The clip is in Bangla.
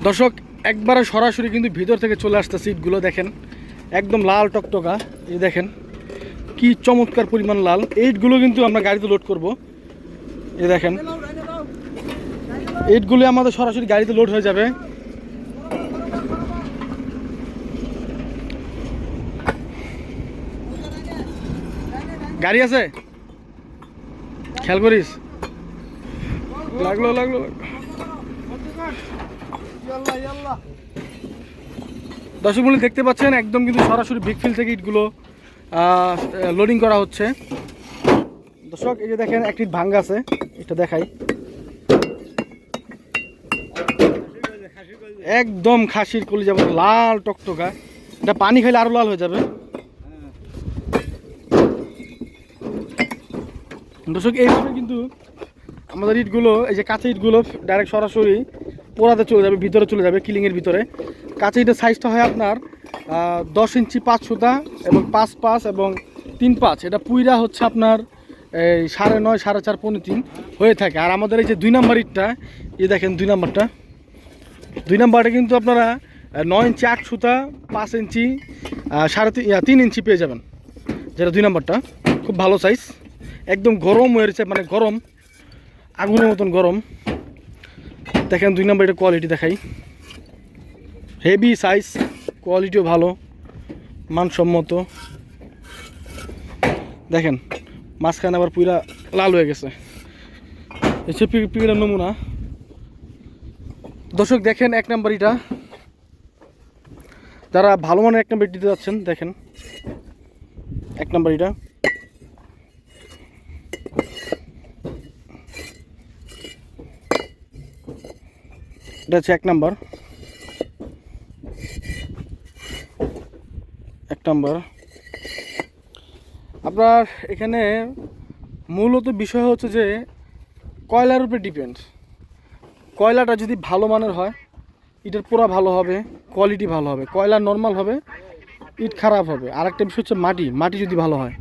দর্শক একবারে সরাসরি কিন্তু ভিতর থেকে চলে আসতেছে ইটগুলো দেখেন, একদম লাল টকটকা। এই দেখেন কি চমৎকার পরিমাণ লাল। ইটগুলো কিন্তু আমরা গাড়িতে লোড করব। এই দেখেন ইটগুলো আমাদের সরাসরি গাড়িতে লোড হয়ে যাবে। গাড়ি আছে, খেয়াল করিস। লাগলো লাগলো দর্শক বন্ধু দেখতে পাচ্ছেন একদম কিন্তু সরাসরি ব্রিকফিল্ড থেকে ইটগুলো লোডিং করা হচ্ছে। দর্শক এই যে দেখেন একটি ভাঙ্গা আছে, এটা দেখাই। একদম খাসির কলিজা মতো লাল টকটকা, এটা পানি খাইলে আরো লাল হয়ে যাবে। দর্শক এইভাবে কিন্তু আমাদের ইটগুলো, এই যে কাঁচা ইটগুলো ডাইরেক্ট সরাসরি পোড়াতে চলে যাবে, ভিতরে চলে যাবে কিলিংয়ের ভিতরে। কাঁচা ইটের সাইজটা হয় আপনার 10 ইঞ্চি 5 সুতা এবং 5 এবং 3-5। এটা পুইরা হচ্ছে আপনার এই 9.5, 4.5, 3.5 হয়ে থাকে। আর আমাদের এই যে 2 নাম্বার ইটটা, এই দেখেন 2 নাম্বারটা, 2 নাম্বারটা কিন্তু আপনারা 9 ইঞ্চি 8 সুতা 5 ইঞ্চি 3.5 ইঞ্চি পেয়ে যাবেন। যেটা 2 নাম্বারটা খুব ভালো সাইজ, একদম গরম হয়েছে, মানে গরম আগুনের মতন গরম। দেখেন 2 নাম্বার, এটা কোয়ালিটি দেখাই, হেভি সাইজ, কোয়ালিটিও ভালো, মানসম্মত। দেখেন মাঝখানে আবার পুরা লাল হয়ে গেছে, এসে পিড়ের নমুনা। দর্শক দেখেন 1 নাম্বার ইটা, যারা ভালো মানের 1 নাম্বার দিতে যাচ্ছেন দেখেন 1 নাম্বার ইটা। এটা হচ্ছে 1 নাম্বার, 1 নাম্বার। আপনার এখানে মূলত বিষয় হচ্ছে যে কয়লার উপরে ডিপেন্ড। কয়লাটা যদি ভালো মানের হয় ইটের পোড়া ভালো হবে, কোয়ালিটি ভালো হবে। কয়লা নর্মাল হবে, ইট খারাপ হবে। আরেকটা বিষয় হচ্ছে মাটি যদি ভালো হয়।